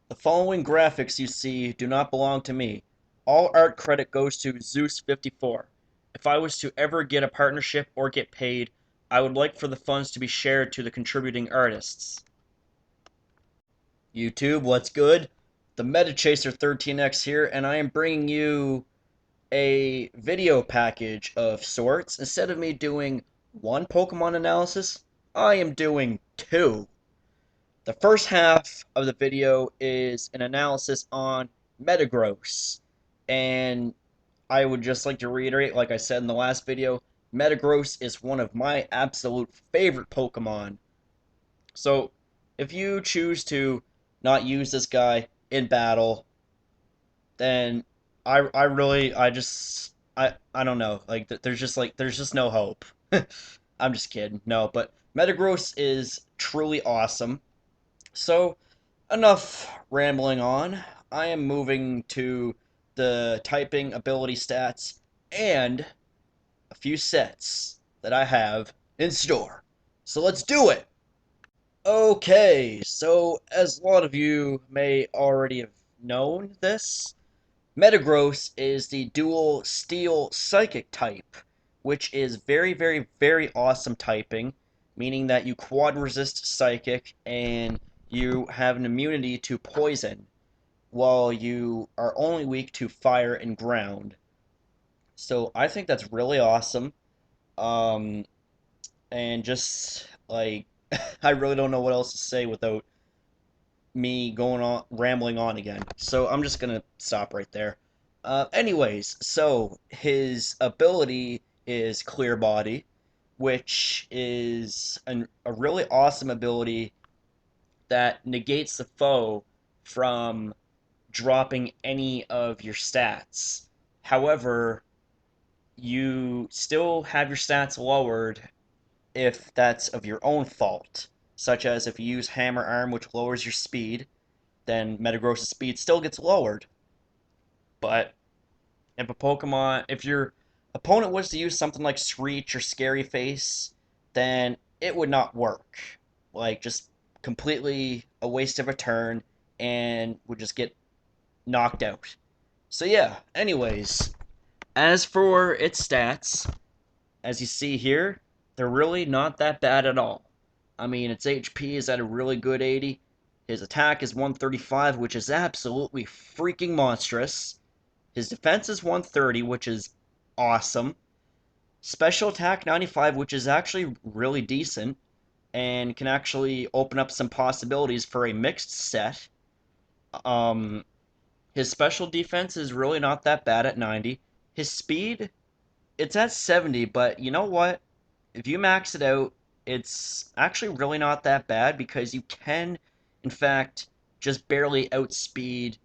The following graphics you see do not belong to me. All art credit goes to Zeus54. If I was to ever get a partnership or get paid, I would like for the funds to be shared to the contributing artists. YouTube, what's good? The TheMetaChaser13x here, and I am bringing you a video package of sorts. Instead of me doing one Pokemon analysis, I am doing two. The first half of the video is an analysis on Metagross. And I would just like to reiterate, like I said in the last video, Metagross is one of my absolute favorite Pokemon. So if you choose to not use this guy in battle, then I really I don't know. Like there's just no hope. I'm just kidding. No, but Metagross is truly awesome. So, enough rambling on. I am moving to the typing ability stats and a few sets that I have in store. So let's do it! Okay, so as a lot of you may already have known this, Metagross is the dual Steel Psychic type, which is very, very, very awesome typing, meaning that you quad resist Psychic and you have an immunity to poison, while you are only weak to fire and ground. So I think that's really awesome. Um, and just like I really don't know what else to say without me going on rambling on again. So I'm just gonna stop right there. Anyways, so his ability is Clear Body, which is a really awesome ability that negates the foe from dropping any of your stats. However, you still have your stats lowered if that's of your own fault, such as if you use Hammer Arm, which lowers your speed, then Metagross's speed still gets lowered. But if your opponent was to use something like Screech or Scary Face, then it would not work. Like, just completely a waste of a turn and would just get knocked out. So, yeah, anyways, as for its stats, as you see here, they're really not that bad at all. I mean, its HP is at a really good 80. His attack is 135, which is absolutely freaking monstrous. His defense is 130, which is awesome. Special attack 95, which is actually really decent and can actually open up some possibilities for a mixed set. Um, his special defense is really not that bad at 90. His speed, it's at 70, but you know what? If you max it out, it's actually really not that bad because you can, in fact, just barely outspeed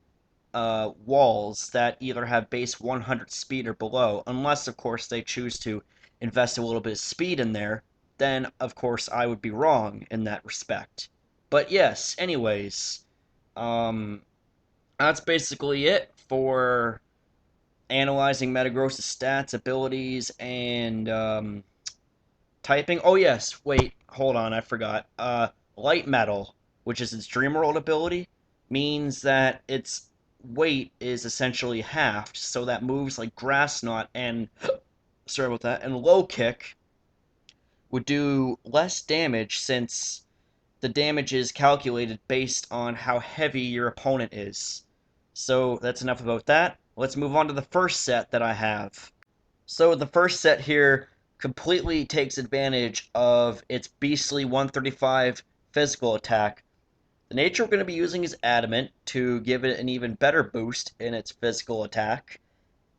walls that either have base 100 speed or below, unless, of course, they choose to invest a little bit of speed in there. Then, of course, I would be wrong in that respect. But yes, anyways, um, that's basically it for analyzing Metagross' stats, abilities, and typing. Oh yes, wait, hold on, I forgot. Light metal, which is its Dream World ability, means that its weight is essentially halved, so that moves like Grass Knot and sorry about that, and Low Kick would do less damage since the damage is calculated based on how heavy your opponent is. So that's enough about that. Let's move on to the first set that I have. So the first set here completely takes advantage of its beastly 135 physical attack. The nature we're going to be using is Adamant to give it an even better boost in its physical attack.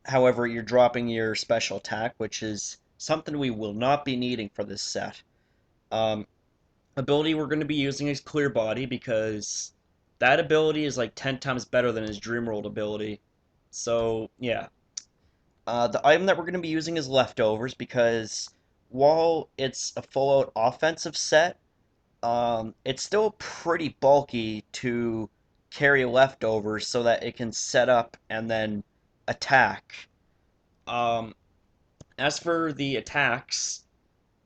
However, you're dropping your special attack, which is something we will not be needing for this set. Um, ability we're going to be using is Clear Body because that ability is like 10 times better than his Dreamworld ability. So, yeah. The item that we're going to be using is Leftovers because while it's a full-out offensive set, it's still pretty bulky to carry Leftovers so that it can set up and then attack. Um, as for the attacks,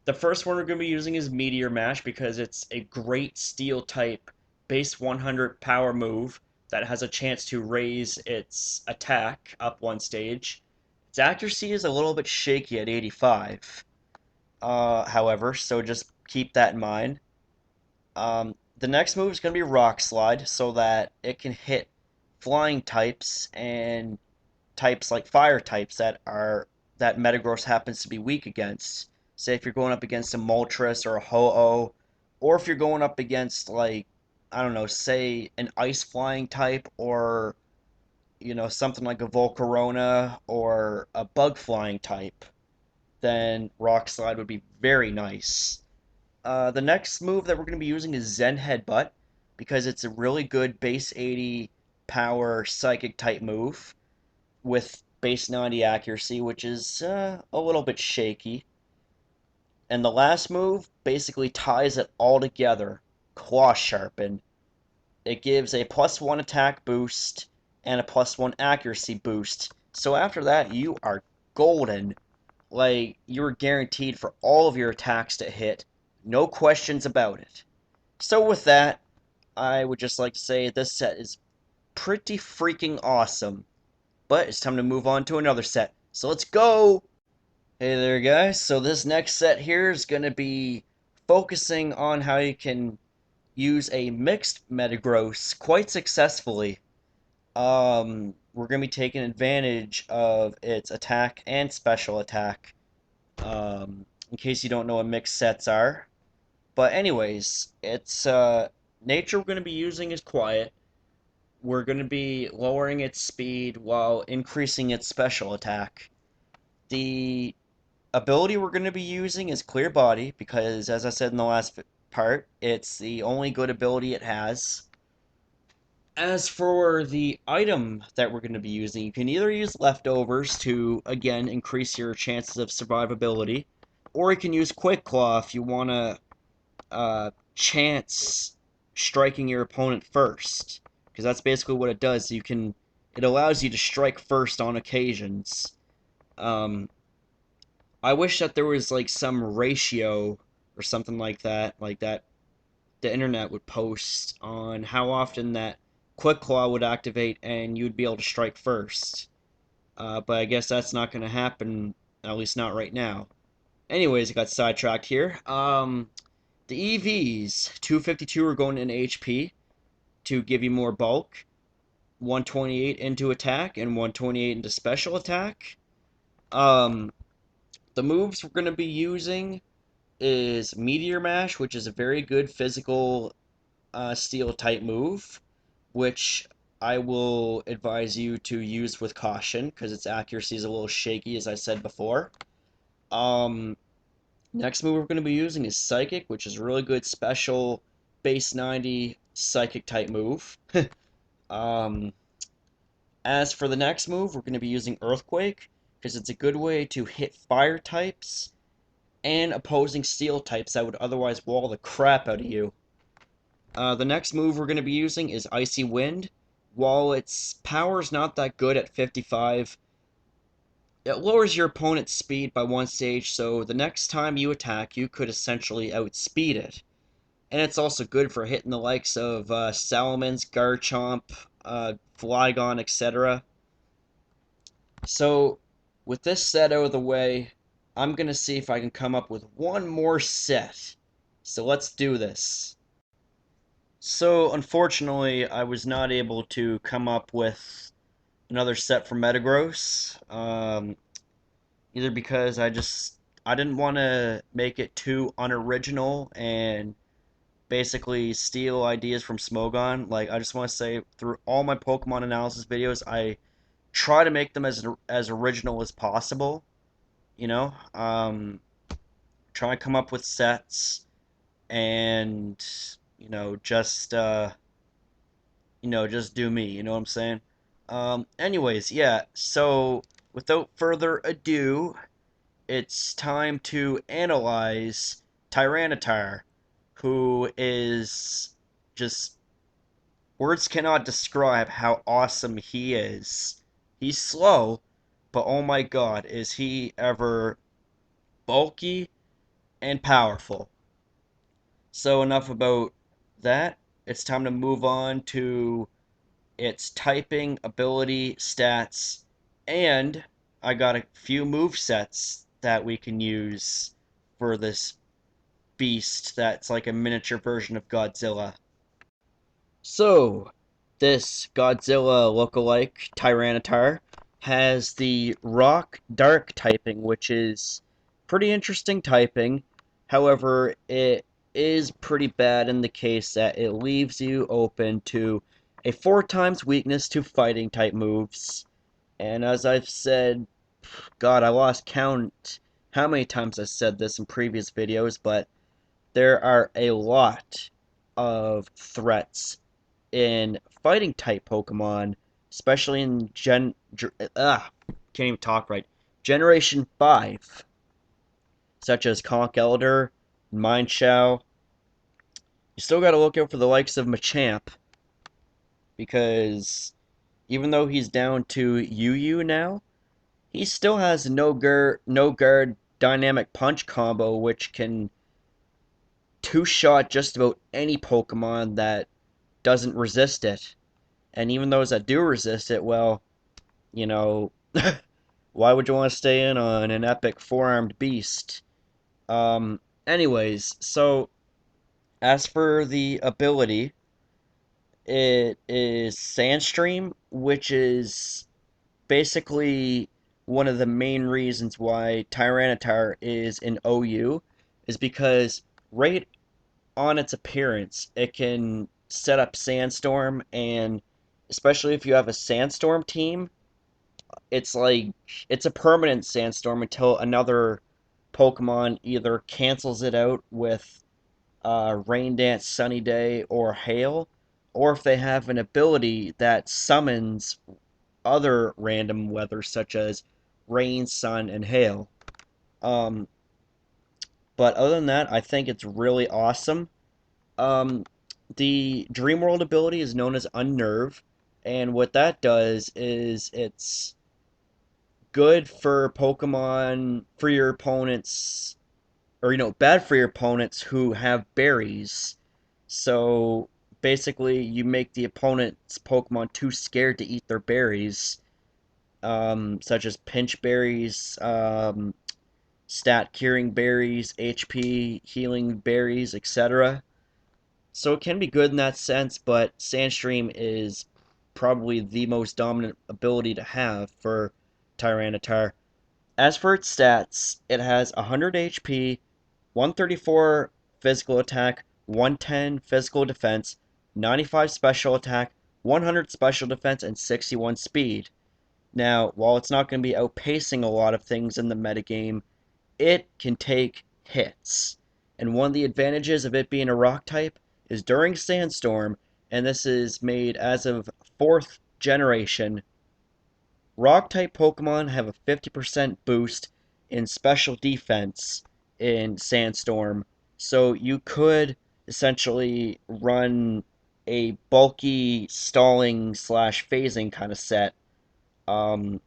the first one we're going to be using is Meteor Mash because it's a great steel type base 100 power move that has a chance to raise its attack up one stage. Its accuracy is a little bit shaky at 85, however, so just keep that in mind. The next move is going to be Rock Slide, so that it can hit flying types and types like fire types that Metagross happens to be weak against. Say if you're going up against a Moltres or a Ho-Oh, or if you're going up against like I don't know, say an ice flying type or something like a Volcarona or a bug flying type, then Rock Slide would be very nice. The next move that we're going to be using is Zen Headbutt because it's a really good base 80 power psychic type move with base 90 accuracy, which is a little bit shaky. And the last move basically ties it all together. Claw Sharpen. It gives a +1 attack boost and a +1 accuracy boost. So after that, you are golden. Like, you're guaranteed for all of your attacks to hit. No questions about it. So with that, I would just like to say this set is pretty freaking awesome. But it's time to move on to another set. So let's go! Hey there guys, so this next set here is going to be focusing on how you can use a mixed Metagross quite successfully. We're going to be taking advantage of its attack and special attack, in case you don't know what mixed sets are. But anyways, its nature we're going to be using is quiet. We're going to be lowering its speed while increasing its special attack. The ability we're going to be using is Clear Body because, as I said in the last part, it's the only good ability it has. As for the item that we're going to be using, you can either use Leftovers to, again, increase your chances of survivability, or you can use Quick Claw if you want to chance striking your opponent first, because that's basically what it does. It allows you to strike first on occasions. I wish that there was like some ratio or something like that the internet would post on how often that Quick Claw would activate and you'd be able to strike first. But I guess that's not going to happen, at least not right now. Anyways, I got sidetracked here. The EVs, 252 are going in HP to give you more bulk, 128 into attack, and 128 into special attack. Um, the moves we're going to be using is Meteor Mash, which is a very good physical steel type move, which I will advise you to use with caution because its accuracy is a little shaky, as I said before. Um, Next move we're going to be using is Psychic, which is a really good special base 90 Psychic type move. um, as for the next move, we're going to be using Earthquake because it's a good way to hit fire types and opposing steel types that would otherwise wall the crap out of you. The next move we're going to be using is Icy Wind. While its power is not that good at 55, it lowers your opponent's speed by one stage, so the next time you attack, you could essentially outspeed it. And it's also good for hitting the likes of Salamence, Garchomp, Flygon, etc. So, with this set out of the way, I'm going to see if I can come up with one more set. So let's do this. So, unfortunately, I was not able to come up with another set for Metagross. Either because I didn't want to make it too unoriginal and basically steal ideas from Smogon. Like, I just want to say, through all my Pokemon analysis videos, I try to make them as original as possible. You know, try and come up with sets and just just do me. You know what I'm saying? Anyways, yeah. So without further ado, it's time to analyze Tyranitar, who is just words cannot describe how awesome he is. He's slow, but oh my god, is he ever bulky and powerful. So enough about that. It's time to move on to its typing, ability, stats, and I got a few move sets that we can use for this beast that's like a miniature version of Godzilla. So, this Godzilla lookalike Tyranitar has the Rock Dark typing, which is pretty interesting typing. However, it is pretty bad in the case that it leaves you open to a 4 times weakness to fighting type moves. And as I've said, God, I lost count how many times I've said this in previous videos, but there are a lot of threats in fighting type Pokemon, especially in can't even talk right. Generation 5, such as Conch Elder, Mineshaw. You still gotta look out for the likes of Machamp, because even though he's down to UU now, he still has no guard dynamic punch combo, which can two-shot just about any Pokemon that doesn't resist it. And even those that do resist it, well, you know, why would you want to stay in on an epic four-armed beast? Anyways, so as for the ability, it is Sandstream, which is basically one of the main reasons why Tyranitar is an OU, is because right on its appearance, it can set up Sandstorm, and especially if you have a Sandstorm team, it's like it's a permanent Sandstorm until another Pokemon either cancels it out with Rain Dance, Sunny Day, or Hail, or if they have an ability that summons other random weather such as rain, sun, and hail. Um, but other than that, I think it's really awesome. Um, the Dream World ability is known as Unnerve, and what that does is it's good for Pokemon for your opponents, or bad for your opponents who have berries. So basically, you make the opponent's Pokemon too scared to eat their berries, such as pinch berries, stat curing berries, HP healing berries, etc. So it can be good in that sense, but Sandstream is probably the most dominant ability to have for Tyranitar. As for its stats, it has 100 HP, 134 physical attack, 110 physical defense, 95 special attack, 100 special defense, and 61 speed. Now, while it's not going to be outpacing a lot of things in the metagame, it can take hits. And one of the advantages of it being a rock type is during Sandstorm, and this is made as of 4th generation, rock type Pokemon have a 50% boost in special defense in Sandstorm. So you could essentially run a bulky stalling slash phasing kind of set. Um,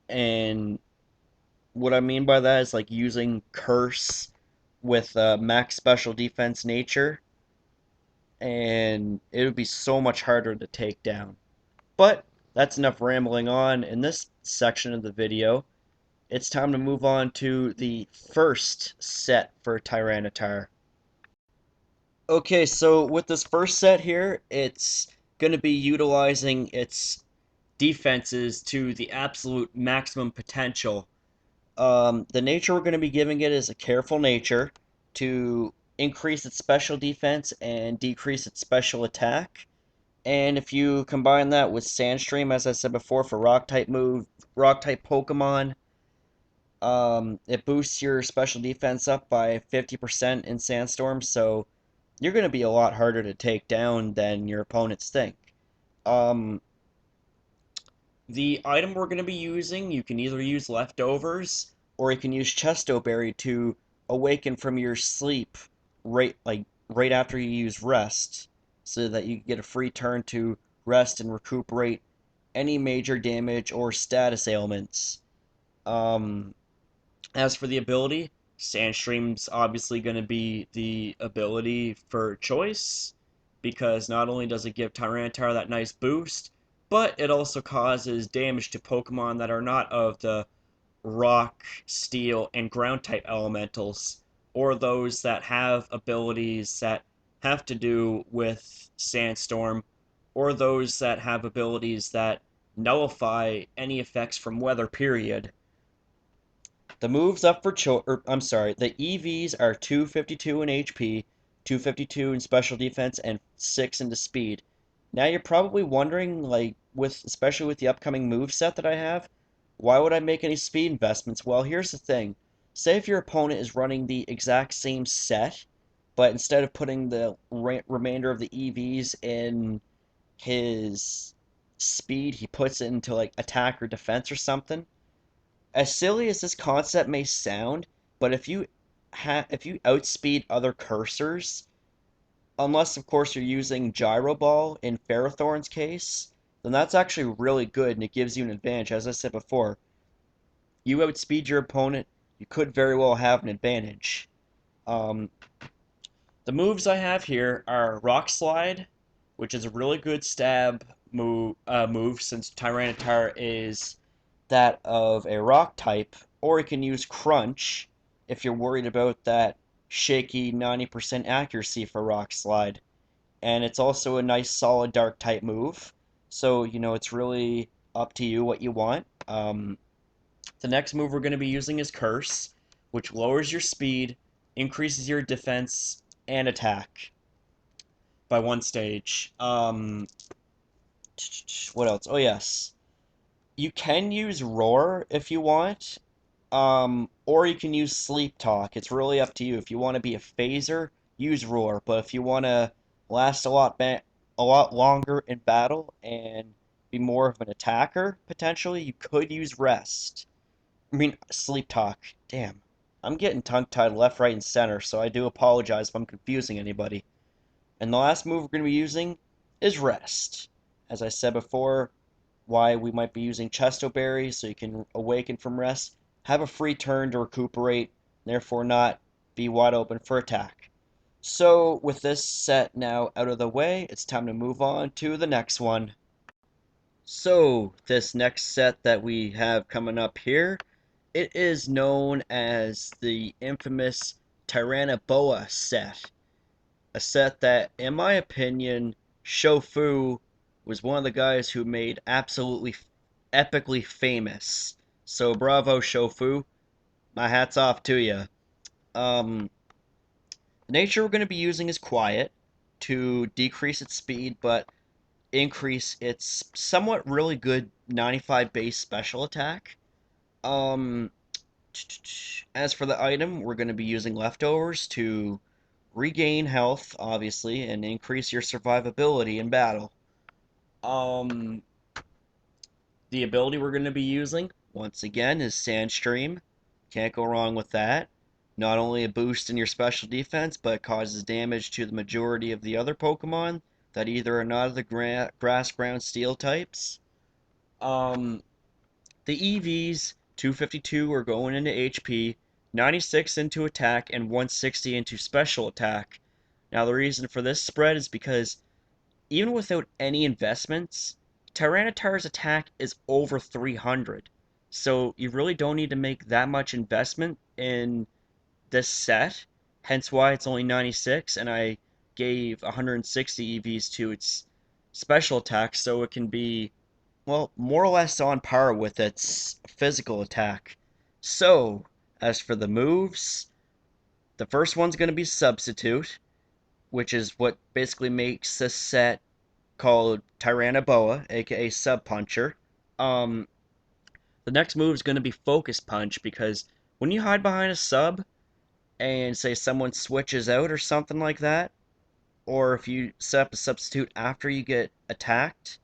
and what I mean by that is like using Curse with max special defense nature, and it would be so much harder to take down. But that's enough rambling on in this section of the video. It's time to move on to the first set for Tyranitar. Okay, so with this first set here, it's going to be utilizing its defenses to the absolute maximum potential. The nature we're going to be giving it is a careful nature to increase its special defense and decrease its special attack. And if you combine that with Sandstream, as I said before, for rock type Pokemon, it boosts your special defense up by 50% in Sandstorm, so you're going to be a lot harder to take down than your opponents think. Um, the item we're going to be using, you can either use leftovers or you can use Chesto Berry to awaken from your sleep right after you use rest, so that you get a free turn to rest and recuperate any major damage or status ailments. Um, as for the ability, Sandstream's obviously going to be the ability for choice. because not only does it give Tyranitar that nice boost, but it also causes damage to Pokemon that are not of the rock, steel, and ground type elementals, or those that have abilities that have to do with Sandstorm, or those that have abilities that nullify any effects from weather, period. The moves up for I'm sorry, the EVs are 252 in HP, 252 in special defense, and 6 into speed. Now you're probably wondering, like, especially with the upcoming move set that I have, why would I make any speed investments? Well, here's the thing. Say if your opponent is running the exact same set, but instead of putting the remainder of the EVs in his speed, he puts it into like attack or defense or something. As silly as this concept may sound, but if you outspeed other cursors, unless of course you're using Gyro Ball in Ferrothorn's case, then that's actually really good and it gives you an advantage. As I said before, you outspeed your opponent, you could very well have an advantage. Um, the moves I have here are Rock Slide, which is a really good stab move since Tyranitar is that of a rock type, or you can use Crunch if you're worried about that shaky 90% accuracy for Rock Slide. And it's also a nice solid dark type move, so it's really up to you what you want. The next move we're going to be using is Curse, which lowers your speed, increases your defense and attack by one stage. What else? Oh yes, you can use Roar if you want, or you can use Sleep Talk. It's really up to you. If you want to be a phaser, use Roar. But if you want to last a lot longer in battle and be more of an attacker, potentially, you could use Rest. I mean, Sleep Talk. Damn. I'm getting tongue-tied left, right, and center, so I do apologize if I'm confusing anybody. And the last move we're going to be using is Rest. As I said before, why we might be using Chesto Berry so you can awaken from rest, have a free turn to recuperate, therefore not be wide open for attack. So with this set now out of the way, it's time to move on to the next one. So this next set that we have coming up here, it is known as the infamous Tyrannoboa set. A set that, in my opinion, Shofu was one of the guys who made absolutely epically famous. So bravo, Shofu. My hat's off to you. The nature we're going to be using is Quiet to decrease its speed, but increase its somewhat really good 95 base special attack. Um, as for the item, we're going to be using Leftovers to regain health, obviously, and increase your survivability in battle. Um, the ability we're going to be using, once again, is Sandstream. Can't go wrong with that. Not only a boost in your special defense, but it causes damage to the majority of the other Pokemon that either are not of the grass, ground, steel types. Um, the EVs, 252 are going into HP, 96 into attack, and 160 into special attack. Now, the reason for this spread is because even without any investments, Tyranitar's attack is over 300. So you really don't need to make that much investment in this set, hence why it's only 96, and I gave 160 EVs to its special attack so it can be, well, more or less on par with its physical attack. So, as for the moves, the first one's going to be Substitute, which is what basically makes this set called Tyrannoboa, aka Sub Puncher. Um, the next move is going to be Focus Punch because when you hide behind a sub and say someone switches out or something like that, or if you set up a substitute after you get attacked,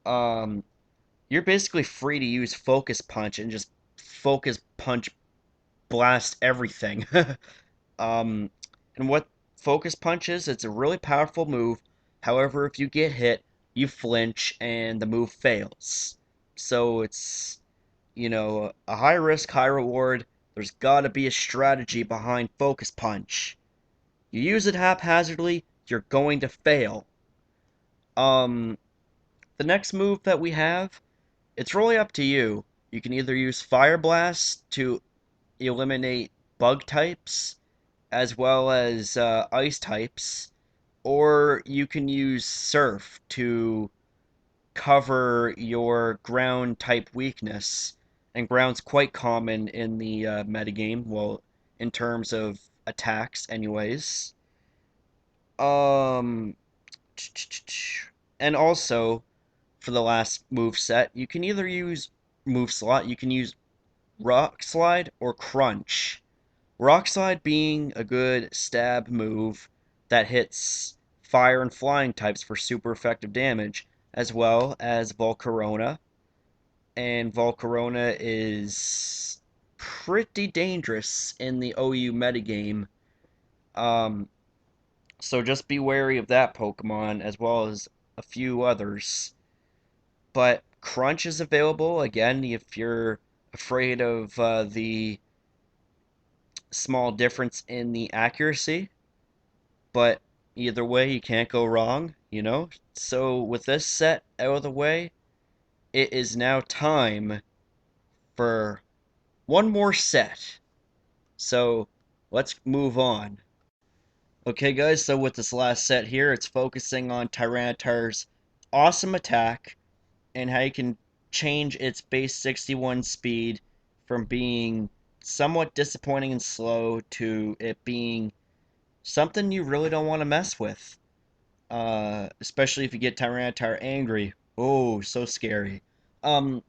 um, you're basically free to use Focus Punch and just Focus Punch blast everything. um, and what Focus Punch is, it's a really powerful move. However, if you get hit, you flinch and the move fails. So it's, a high risk, high reward. There's gotta be a strategy behind Focus Punch. You use it haphazardly, you're going to fail. Um, the next move that we have, it's really up to you. You can either use Fire Blast to eliminate bug types as well as ice types, or you can use Surf to cover your ground type weakness. And ground's quite common in the metagame, well, in terms of attacks, anyways. Um, and also for the last move set, you can either use move slot, you can use Rock Slide or Crunch. Rock Slide being a good stab move that hits fire and flying types for super effective damage, as well as Volcarona. And Volcarona is pretty dangerous in the OU metagame. Um, so just be wary of that Pokemon as well as a few others. But Crunch is available again if you're afraid of the small difference in the accuracy. But either way, you can't go wrong, you know? So with this set out of the way, it is now time for one more set. So let's move on. Okay, guys, so with this last set here, it's focusing on Tyranitar's awesome attack and how you can change its base 61 speed from being somewhat disappointing and slow to it being something you really don't want to mess with. Especially if you get Tyranitar angry. Oh, so scary. Um,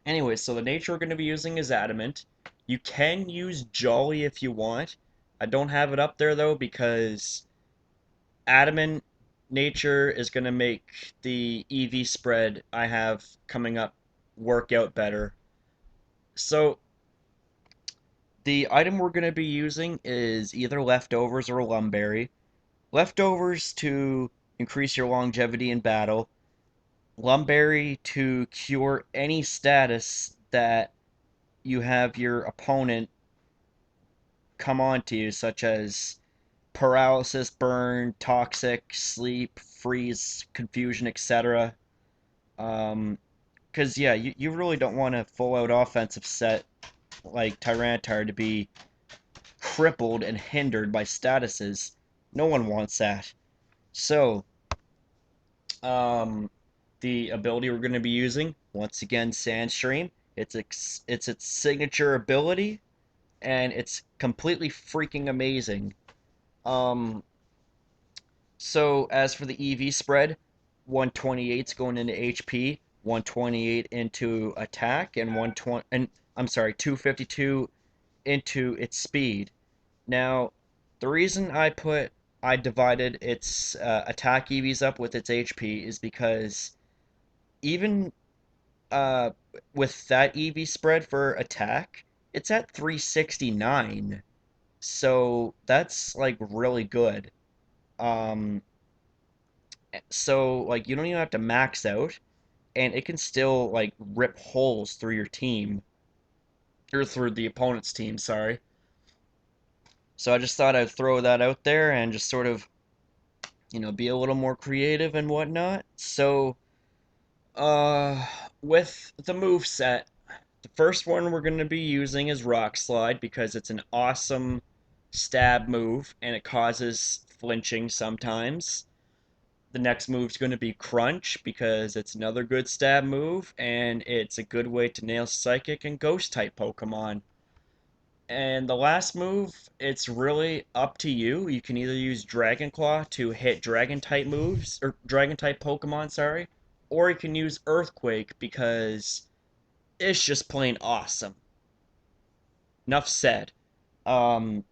anyway, so the nature we're going to be using is Adamant. You can use Jolly if you want. I don't have it up there though because Adamant nature is going to make the EV spread I have coming up work out better. So the item we're going to be using is either Leftovers or Lumberry. Leftovers to increase your longevity in battle. Lumberry to cure any status that you have your opponent come on to you, such as paralysis, burn, toxic, sleep, freeze, confusion, etc. Because, yeah, you really don't want a full out offensive set like Tyranitar to be crippled and hindered by statuses. No one wants that. So, um, the ability we're going to be using, once again, Sandstream. It's its signature ability, and it's completely freaking amazing. Um, so as for the EV spread, 128's going into HP, 128 into attack, and 120 and I'm sorry, 252 into its speed. Now, the reason I divided its attack EVs up with its HP is because even uh, with that EV spread for attack, it's at 369. So that's like really good. Um, so like you don't even have to max out, and it can still like rip holes through your team or through the opponent's team. Sorry. So I just thought I'd throw that out there and just sort of be a little more creative and whatnot. So uh, with the move set, the first one we're going to be using is Rock Slide because it's an awesome stab move and it causes flinching sometimes. The next move is going to be Crunch because it's another good stab move and it's a good way to nail Psychic and Ghost type Pokemon. And the last move, it's really up to you. You can either use Dragon Claw to hit Dragon type moves, or Dragon type Pokemon, sorry, or you can use Earthquake because it's just plain awesome. Enough said. Um,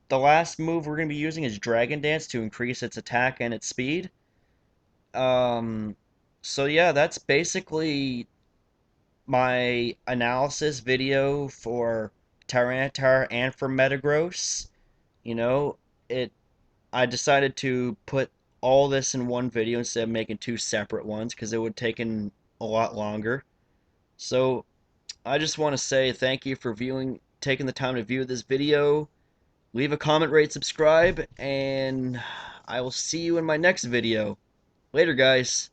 the last move we're going to be using is Dragon Dance to increase its attack and its speed. Um, so yeah, that's basically my analysis video for Tyranitar and for Metagross. You know, it I decided to put all this in one video instead of making two separate ones because it would have taken a lot longer. So I just want to say thank you for taking the time to view this video. Leave a comment, rate, subscribe, and I will see you in my next video. Later, guys.